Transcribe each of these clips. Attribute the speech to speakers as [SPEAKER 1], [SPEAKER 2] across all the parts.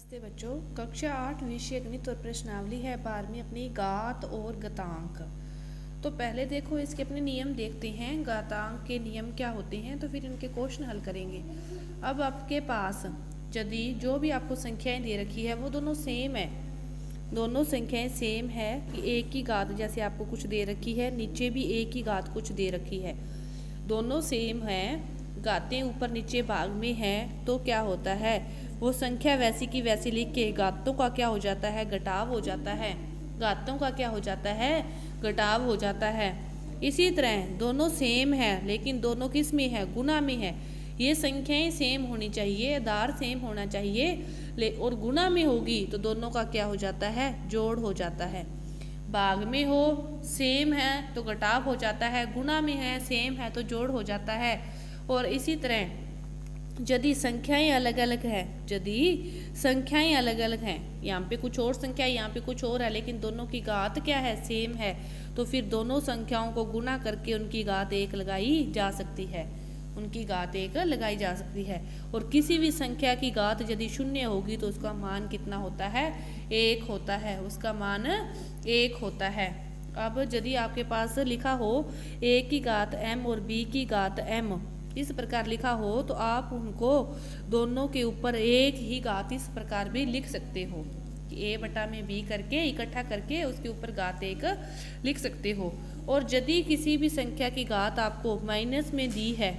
[SPEAKER 1] नमस्ते बच्चों, कक्षा 8 विषय गणित और प्रश्नावली है 12वीं अपनी घात और घातांक। तो पहले देखो इसके अपने नियम देखते हैं, घातांक के नियम क्या होते हैं, तो फिर इनके क्वेश्चन हल करेंगे। अब आपके पास यदि जो भी आपको संख्याएं दे रखी है वो दोनों सेम है, दोनों संख्याएं सेम है कि एक की घात जैसे आपको कुछ दे रखी है, नीचे भी एक की घात कुछ दे रखी है, दोनों सेम है, घातें ऊपर नीचे भाग में है, तो क्या होता है वो संख्या वैसी की वैसी लिख के घातों का क्या हो जाता है, घटाव हो जाता है। घातों का क्या हो जाता है, घटाव हो जाता है। इसी तरह दोनों सेम है लेकिन दोनों किस में है, गुणा में है। ये संख्याएं सेम होनी चाहिए, आधार सेम होना चाहिए और गुणा में होगी तो दोनों का क्या हो जाता है, जोड़ हो जाता है। भाग में हो सेम है तो घटाव हो जाता है, गुणा में है सेम है तो जोड़ हो जाता है। और इसी तरह यदि संख्याएं अलग अलग है, यदि संख्याएं अलग अलग हैं, यहाँ पे कुछ और संख्या है यहाँ पे कुछ और है, लेकिन दोनों की घात क्या है, सेम है, तो फिर दोनों संख्याओं को गुणा करके उनकी घात एक लगाई जा सकती है, उनकी घात एक लगाई जा सकती है। और किसी भी संख्या की घात यदि शून्य होगी तो उसका मान कितना होता है, एक होता है, उसका मान एक होता है। अब यदि आपके पास लिखा हो a की घात m और b की घात m, इस प्रकार लिखा हो तो आप उनको दोनों के ऊपर एक ही घात इस प्रकार भी लिख सकते हो कि a बटा में b करके इकट्ठा करके उसके ऊपर घात एक लिख सकते हो। और यदि किसी भी संख्या की घात आपको माइनस में दी है,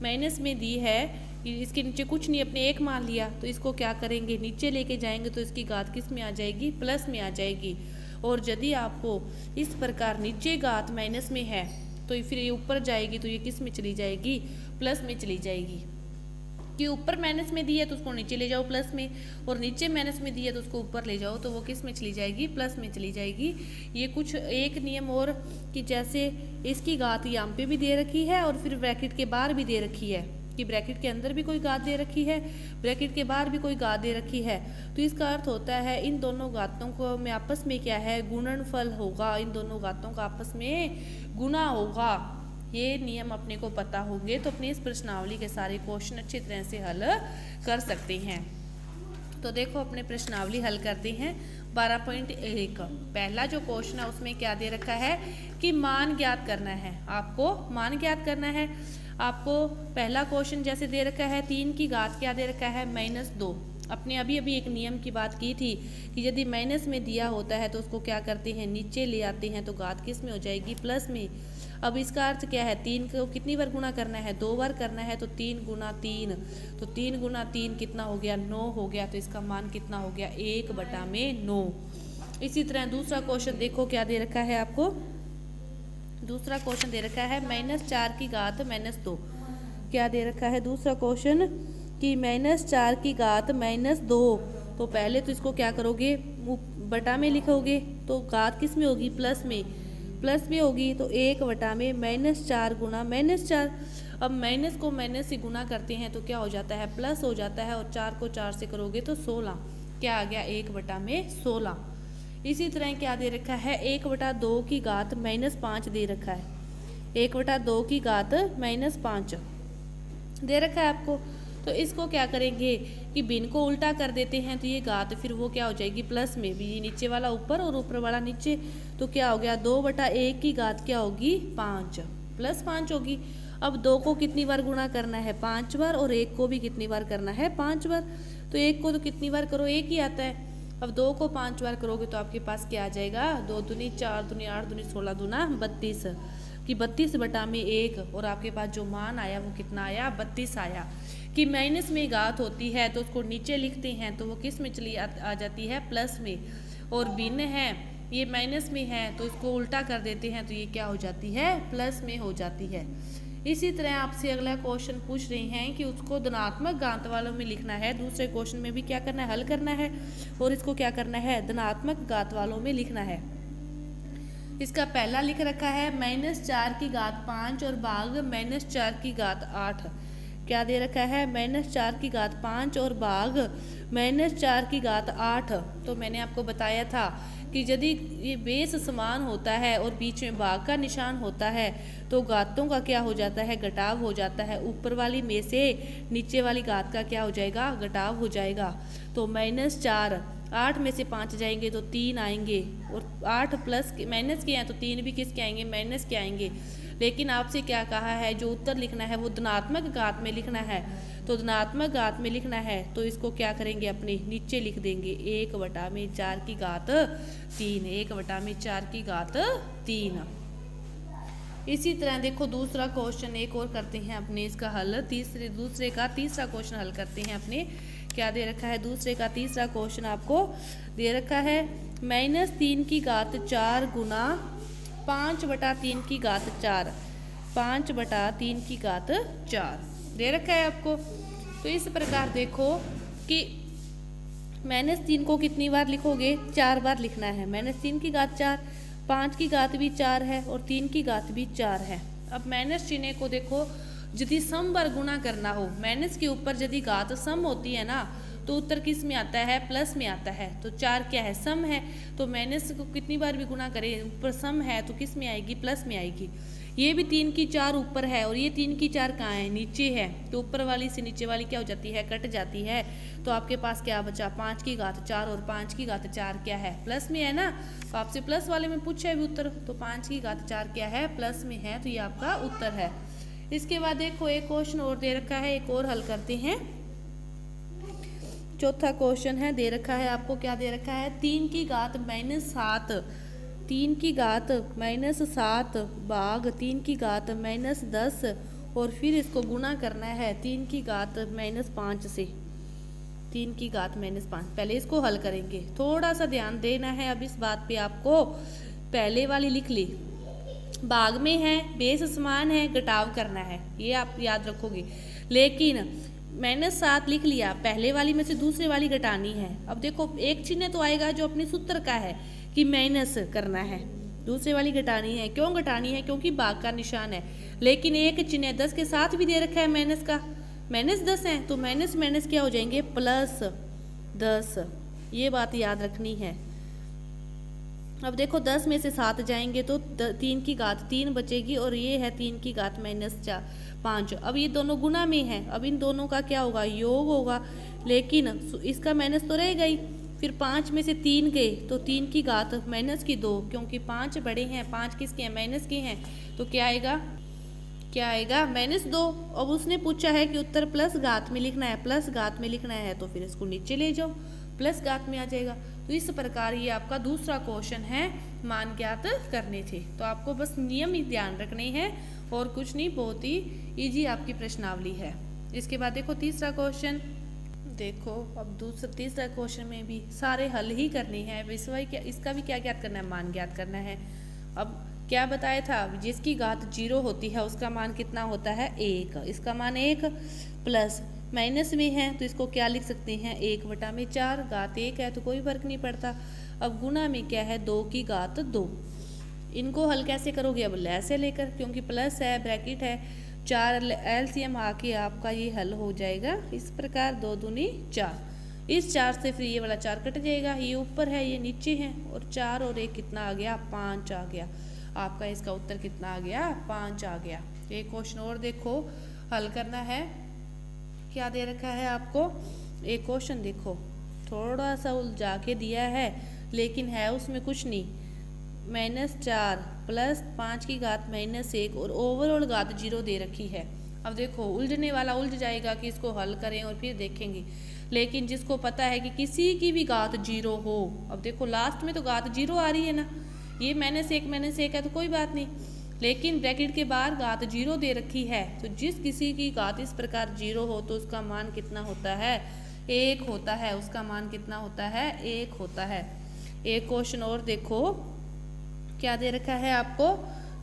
[SPEAKER 1] माइनस में दी है, इसके नीचे कुछ नहीं, अपने एक मान लिया, तो इसको क्या करेंगे, नीचे लेके जाएंगे तो इसकी घात किस में आ जाएगी, प्लस में आ जाएगी। और यदि आपको इस प्रकार नीचे घात माइनस में है तो फिर ये ऊपर जाएगी तो ये किस में चली जाएगी, प्लस में चली जाएगी। कि ऊपर माइनस में दी है तो उसको नीचे ले जाओ प्लस में, और नीचे माइनस में दी है तो उसको ऊपर ले जाओ तो वो किस में चली जाएगी, प्लस में चली जाएगी। ये कुछ एक नियम और कि जैसे इसकी घात यहाँ पे भी दे रखी है और फिर ब्रैकेट के बाहर भी दे रखी है, कि ब्रैकेट के अंदर भी कोई घात दे रखी है, ब्रैकेट के बाहर भी कोई घात दे रखी है, तो इसका अर्थ होता है इन दोनों घातों को में आपस में क्या है, गुणनफल होगा, इन दोनों घातों का आपस में गुणा होगा। ये नियम अपने को पता होंगे तो अपनी इस प्रश्नावली के सारे क्वेश्चन अच्छी तरह से हल कर सकते हैं। तो देखो अपने प्रश्नावली हल करते हैं। 12.1 पहला जो क्वेश्चन है उसमें क्या दे रखा है कि मान ज्ञात करना है, आपको मान ज्ञात करना है। आपको पहला क्वेश्चन जैसे दे रखा है 3 की घात क्या दे रखा है, -2। अपने अभी एक नियम की बात की थी कि यदि माइनस में दिया होता है तो उसको क्या करते हैं, नीचे ले आते हैं तो घात किस में हो जाएगी, प्लस में। अब इसका अर्थ क्या है, 3 को कितनी बार गुणा करना है, 2 बार करना है, तो 3 गुना 3, तो 3 गुना 3 कितना हो गया, 9 हो गया, तो इसका मान कितना हो गया, 1/9। इसी तरह दूसरा क्वेश्चन देखो क्या दे रखा है आपको, दूसरा क्वेश्चन दे रखा है -4 की घात -2। क्या दे रखा है दूसरा क्वेश्चन कि -4 की घात -2, तो पहले तो इसको क्या करोगे, बटा में लिखोगे तो घात किस में होगी, प्लस में, प्लस में होगी, तो 1/में -4 गुना -4। अब माइनस को माइनस से गुना करते हैं तो क्या हो जाता है, प्लस हो जाता है, और 4 को 4 से करोगे तो 16, क्या आ गया, 1/16। इसी तरह क्या दे रखा है, 1/2 की घात -5 दे रखा है, 1/2 की घात -5 दे रखा है आपको। तो इसको क्या करेंगे कि भिन्न को उल्टा कर देते हैं तो ये घात फिर वो क्या हो जाएगी, प्लस में भी, नीचे वाला ऊपर और ऊपर वाला नीचे, तो क्या हो गया, 2/1 की घात क्या होगी, 5 +5 होगी। अब 2 को कितनी बार गुणा करना है, 5 बार, और 1 को भी कितनी बार करना है, 5 बार। तो 1 को तो कितनी बार करो, 1 ही आता है। अब 2 को 5 बार करोगे तो आपके पास क्या आ जाएगा, 2 दूनी 4 दूनी 8 दूनी 16 दूना 32, कि 32/1, और आपके पास जो मान आया वो कितना आया, 32 आया। कि माइनस में घात होती है तो उसको नीचे लिखते हैं तो वो किस में चली आ जाती है, प्लस में, और भिन्न है ये माइनस में है तो इसको उल्टा कर देते हैं तो ये क्या हो जाती है, प्लस में हो जाती है। इसी तरह आपसे अगला क्वेश्चन पूछ रहे हैं कि उसको धनात्मक घात वालों में लिखना है, दूसरे क्वेश्चन में भी क्या करना है, हल करना है, और इसको क्या करना है, धनात्मक घात वालों में लिखना है। इसका पहला लिख रखा है -4 की घात 5 और भाग -4 की घात 8। क्या दे रखा है, -4 की घात 5 और भाग -4 की घात 8। तो मैंने आपको बताया था कि यदि ये बेस समान होता है और बीच में भाग का निशान होता है तो घातों का क्या हो जाता है, घटाव हो जाता है। ऊपर वाली में से नीचे वाली घात का क्या हो जाएगा, घटाव हो जाएगा। तो -4, 8 में से 5 जाएंगे तो 3 आएंगे, और 8 प्लस माइनस के हैं तो 3 भी किसके आएंगे, माइनस के आएंगे। लेकिन आपसे क्या कहा है, जो उत्तर लिखना है वो धनात्मक घात में लिखना है। तो धनात्मक घात में लिखना है तो इसको क्या करेंगे, अपने नीचे लिख देंगे 1/4 की घात 3, 1/4 की घात 3। इसी तरह देखो दूसरा क्वेश्चन एक और करते हैं अपने इसका हल। दूसरे का तीसरा क्वेश्चन हल करते हैं अपने। क्या दे रखा है, दूसरे का तीसरा क्वेश्चन आपको दे रखा है -3 की घात 4 गुना 5/3 की घात 4, 5/3 की घात 4 दे रखा है आपको। तो इस प्रकार देखो कि -3 को कितनी बार लिखोगे, 4 बार लिखना है। -3 की घात 4, 5 की घात भी 4 है और 3 की घात भी 4 है। अब माइनस चिन्ह को देखो, यदि सम बार गुणा करना हो, माइनस के ऊपर यदि घात सम होती है ना तो उत्तर किस में आता है, प्लस में आता है। तो 4 क्या है, सम है। तो माइनस को कितनी बार भी गुणा करें, ऊपर सम है तो किस में आएगी, प्लस में आएगी। ये भी 3 की 4 ऊपर है और ये 3 की 4 कहाँ है, नीचे है। तो ऊपर वाली से नीचे वाली क्या हो जाती है, कट जाती है। तो आपके पास क्या बचा, 5 की घात 4 और 5 की घात 4 क्या है, प्लस में है ना। तो आपसे प्लस वाले में पूछा है भी उत्तर, तो 5 की घात 4 क्या है, प्लस में है। तो ये आपका उत्तर है। इसके बाद देखो एक क्वेश्चन और दे रखा है, एक और हल करते हैं। चौथा क्वेश्चन है, दे रखा है आपको, क्या दे रखा है, 3 की घात -7, 3 की घात -7 भाग 3 की घात -10 और फिर इसको गुणा करना है 3 की घात -5 से, 3 की घात -5। पहले इसको हल करेंगे, थोड़ा सा ध्यान देना है अब इस बात पे आपको। पहले वाली लिख ली, भाग में है, बेस समान है, घटाव करना है, ये आप याद रखोगे। लेकिन -7 लिख लिया, पहले वाली में से दूसरे वाली घटानी है। अब देखो एक चिन्ह तो आएगा जो अपने सूत्र का है कि माइनस करना है, दूसरे वाली घटानी है। क्यों घटानी है, क्योंकि भाग का निशान है। लेकिन एक चिन्ह 10 के साथ भी दे रखा है माइनस का, -10 है तो माइनस माइनस क्या हो जाएंगे, +10। ये बात याद रखनी है। अब देखो 10 में से 7 जाएंगे तो 3 की घात 3 बचेगी और ये है 3 की घात -5। अब ये दोनों गुना में है, अब इन दोनों का क्या होगा, योग होगा। लेकिन इसका माइनस तो रहेगा ही। फिर 5 में से 3 गए तो 3 की घात -2, क्योंकि 5 बड़े हैं, 5 किसके हैं, माइनस के हैं। तो क्या आएगा, क्या आएगा, -2। अब उसने पूछा है कि उत्तर प्लस घात में लिखना है, प्लस घात में लिखना है तो फिर इसको नीचे ले जाओ, प्लस घात में आ जाएगा। तो इस प्रकार ये आपका दूसरा क्वेश्चन है, मान ज्ञात करने थे। तो आपको बस नियम ही ध्यान रखने हैं और कुछ नहीं, बहुत ही इजी आपकी प्रश्नावली है। इसके बाद देखो तीसरा क्वेश्चन, देखो अब तीसरा क्वेश्चन में भी सारे हल ही करने हैं। विषय क्या, इसका भी क्या ज्ञात करना है, मान ज्ञात करना है। अब क्या बताया था, जिसकी घात 0 होती है उसका मान कितना होता है, 1। इसका मान 1 प्लस माइनस में है तो इसको क्या लिख सकते हैं, 1/4। घात 1 है तो कोई फर्क नहीं पड़ता। अब गुना में क्या है, 2 की घात 2। इनको हल कैसे करोगे, अब ऐसे लेकर, क्योंकि प्लस है, ब्रैकेट है, 4 LCM आके आपका ये हल हो जाएगा इस प्रकार, 2 दूनी 4। इस 4 से फिर ये वाला 4 कट जाएगा, ये ऊपर है ये नीचे है, और 4 और 1 कितना आ गया, 5 आ गया। आपका इसका उत्तर कितना आ गया, 5 आ गया। एक क्वेश्चन और देखो हल करना है। क्या दे रखा है आपको, एक क्वेश्चन देखो थोड़ा सा उलझा के दिया है लेकिन है उसमें कुछ नहीं। -4 प्लस 5 की घात -1 और ओवरऑल घात 0 दे रखी है। अब देखो उलझने वाला उलझ जाएगा कि इसको हल करें और फिर देखेंगे। लेकिन जिसको पता है कि किसी की भी घात 0 हो, अब देखो लास्ट में तो घात 0 आ रही है ना, ये -1 है तो कोई बात नहीं, लेकिन ब्रैकेट के बाहर घात 0 दे रखी है। तो जिस किसी की घात इस प्रकार 0 हो तो उसका मान कितना होता है, 1 होता है। उसका मान कितना होता है, 1 होता है। एक क्वेश्चन और देखो, क्या दे रखा है आपको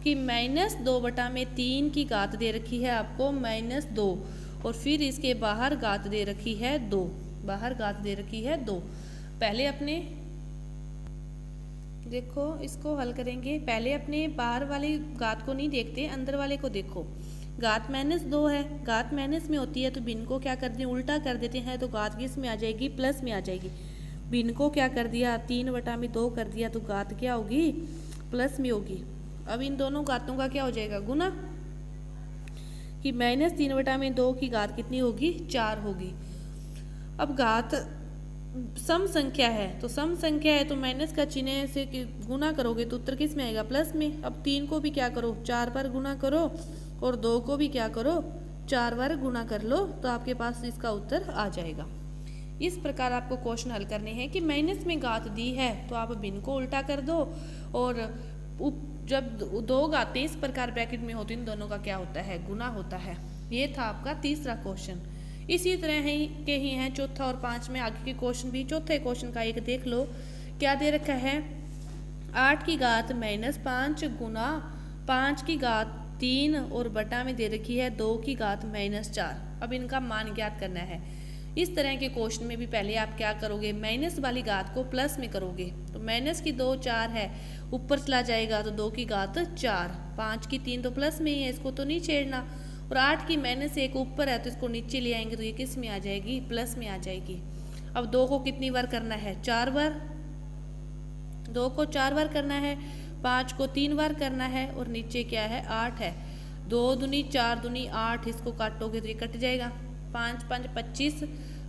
[SPEAKER 1] कि -2/3 की घात दे रखी है आपको -2 और फिर इसके बाहर घात दे रखी है 2, बाहर घात दे रखी है 2। पहले अपने देखो इसको हल करेंगे, पहले अपने बाहर वाली घात को नहीं देखते, अंदर वाले को देखो। घात माइनस 2 है, घात माइनस में होती है तो भिन्न को क्या कर दें, उल्टा कर देते हैं, तो घात किस में आ जाएगी, प्लस में आ जाएगी। भिन्न को क्या कर दिया, 3/2 कर दिया, तो घात क्या होगी, प्लस में होगी। अब इन दोनों घातों का क्या हो जाएगा, गुना, कि -3/2 की घात कितनी होगी, 4 होगी। अब घात सम संख्या है, तो सम संख्या है तो माइनस का चिन्ह से गुना करोगे तो उत्तर किस में आएगा, प्लस में। अब 3 को भी क्या करो, 4 बार गुना करो, और 2 को भी क्या करो, 4 बार गुना कर लो, तो आपके पास इसका उत्तर आ जाएगा। इस प्रकार आपको क्वेश्चन हल करने हैं कि माइनस में घात दी है तो आप भिन्न को उल्टा कर दो, और जब 2 घातें इस प्रकार ब्रैकेट में होती हैं, दोनों का क्या होता है, गुना होता है। ये था आपका तीसरा क्वेश्चन। इसी तरह के ही हैं चौथा और 5 में आगे के क्वेश्चन भी। चौथे क्वेश्चन का एक देख लो, क्या दे रखा है, 8 की घात -5 गुना 5 की घात 3 और बटा में दे रखी है 2 की घात -4। अब इनका मान ज्ञात करना है। इस तरह के क्वेश्चन में भी पहले आप क्या करोगे, माइनस वाली घात को प्लस में करोगे, तो माइनस की 2 4 है, ऊपर चला जाएगा तो 2 की घात 4, 5 की 3 तो प्लस में ही है, इसको तो नहीं छेड़ना, और 8 की -1 ऊपर है तो इसको नीचे ले आएंगे तो ये किस में आ जाएगी, प्लस में आ जाएगी। अब 2 को कितनी बार करना है, 4 बार, 2 को 4 बार करना है, 5 को 3 बार करना है, और नीचे क्या है, 8 है, 2 दूनी 4 दूनी 8, इसको काटोगे तो ये कट जाएगा, 5 5 25,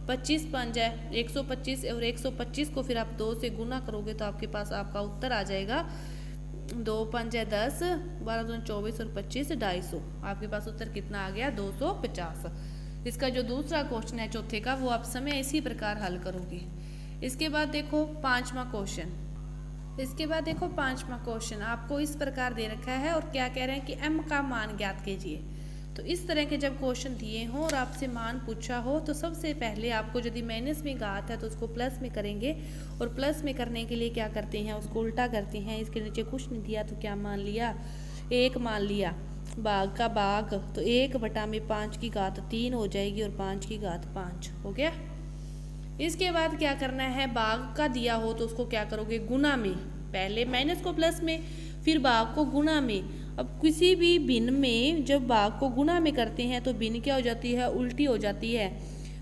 [SPEAKER 1] 25 5 है 125, और 125 को फिर आप 2 से गुना करोगे तो आपके पास आपका उत्तर आ जाएगा 2 5 है 10, 12 दूनी 24 और 25 250। आपके पास उत्तर कितना आ गया, 250। इसका जो दूसरा क्वेश्चन है चौथे का, वो आप समय इसी प्रकार हल करोगे। इसके बाद देखो पांचवा क्वेश्चन, आपको इस प्रकार दे रखा है, और क्या कह रहे हैं कि m का मान ज्ञात कीजिए। तो इस तरह के जब क्वेश्चन दिए हों और आपसे मान पूछा हो, तो सबसे पहले आपको यदि माइनस में घात है तो उसको प्लस में करेंगे, और प्लस में करने के लिए क्या करते हैं, उसको उल्टा करते हैं। इसके नीचे कुछ नहीं दिया तो क्या मान लिया, 1 मान लिया, भाग का भाग, तो 1/5 की घात 3 हो जाएगी, और 5 की घात 5 हो गया। इसके बाद क्या करना है, भाग का दिया हो तो उसको क्या करोगे, गुना में, पहले माइनस को प्लस में, फिर भाग को गुना में। अब किसी भी भिन्न में जब भाग को गुना में करते हैं तो भिन्न क्या हो जाती है, उल्टी हो जाती है,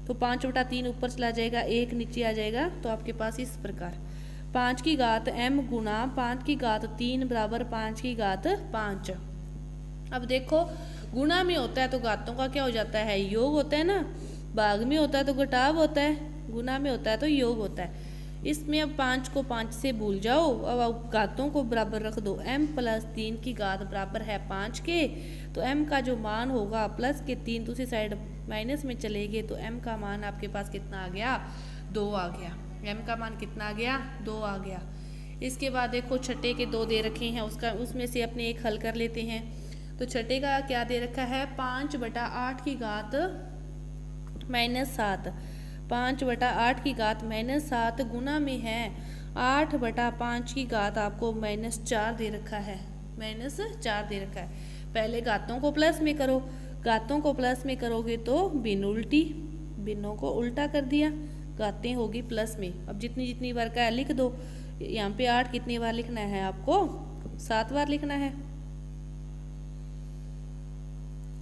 [SPEAKER 1] तो 5/3 ऊपर चला जाएगा, 1 नीचे आ जाएगा, तो आपके पास इस प्रकार 5 की घात m गुना 5 की घात 3 बराबर 5 की घात 5। अब देखो गुना में होता है तो घातों का क्या हो जाता है, योग होता है ना, भाग में होता है तो घटाव होता है, गुना में होता है तो योग होता है। इसमें अब 5 को 5 से भूल जाओ, अब घातों को बराबर रख दो, m + 3 की घात बराबर है 5 के, तो m का जो मान होगा प्लस के 3 दूसरी साइड माइनस में चले गए, तो m का मान आपके पास कितना आ गया, 2 आ गया। m का मान कितना आ गया, 2 आ गया। इसके बाद देखो छठे के 2 दे रखे हैं, उसमें से अपने एक हल कर लेते हैं। तो छठे का क्या दे रखा है, 5/8 की घात -7, 5/8 की घात -7 गुना में है 8/5 की घात आपको -4 दे रखा है, -4 दे रखा है। पहले घातों को प्लस में करो, घातों को प्लस में करोगे तो भिन्न उल्टी, भिन्नों को उल्टा कर दिया, घातें होगी प्लस में। अब जितनी जितनी बार का है लिख दो, यहाँ पे 8 कितनी बार लिखना है आपको, 7 बार लिखना है,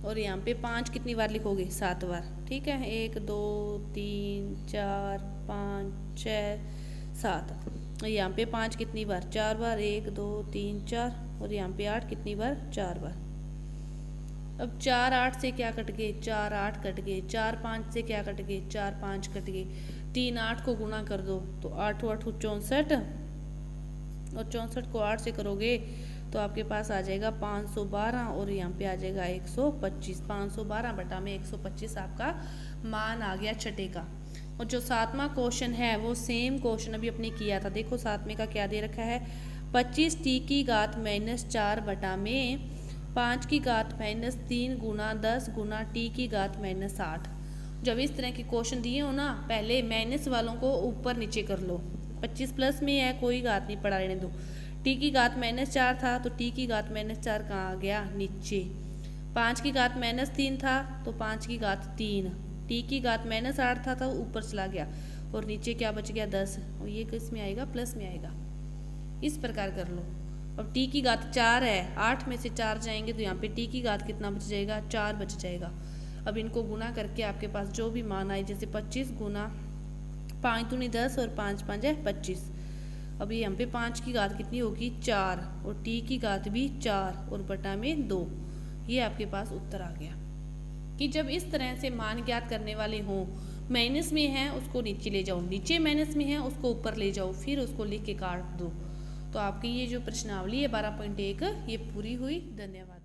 [SPEAKER 1] और यहाँ पे 5 कितनी बार लिखोगे, 7 बार, ठीक है। 1 2 3 4 5 6 7, यहाँ पे 5 कितनी बार, 4 बार, 1 2 3 4, और यहाँ पे 8 कितनी बार, 4 बार। अब 4 8 से क्या कट गए, 4 8 कट गए, 4 5 से क्या कट गए, 4 5 कट गए, 3 8 को गुना कर दो तो 8 8 64, और 64 को 8 से करोगे तो आपके पास आ जाएगा 512, और यहाँ पे आ जाएगा 125। 512 बटा में 125 आपका मान आ गया छठे का। और जो सातवां क्वेश्चन है वो सेम क्वेश्चन अभी अपने किया था। देखो सातवें का क्या दे रखा है, 25t की घात -4 बटा में 5 की घात -3 गुना 10 गुना t की घात -8। जब इस तरह के क्वेश्चन दिए हो ना, पहले माइनस वालों को ऊपर नीचे कर लो, 25 प्लस में है कोई घात नहीं, पड़ा रहने दो। t की घात -4 था तो t की घात -4 कहाँ आ गया, नीचे। 5 की घात -3 था तो 5 की घात 3, t की घात -8 था तो ऊपर चला गया, और नीचे क्या बच गया 10, और ये किस में आएगा, प्लस में आएगा। इस प्रकार कर लो। अब टी की घात 4 है, 8 में से 4 जाएंगे तो यहाँ पे टी की घात कितना बच जाएगा, 4 बच जाएगा। अब इनको गुना करके आपके पास जो भी मान आए, जैसे 25 गुना 5 दूनी 10 और 5 5 है 25। अब ये यहाँ पे 5 की घात कितनी होगी, 4, और टी की घात भी 4 और बटा में 2। ये आपके पास उत्तर आ गया कि जब इस तरह से मान ज्ञात करने वाले हों, माइनस में है उसको नीचे ले जाओ, नीचे माइनस में है उसको ऊपर ले जाओ, फिर उसको लिख के काट दो। तो आपकी ये जो प्रश्नावली है 12.1 ये पूरी हुई। धन्यवाद।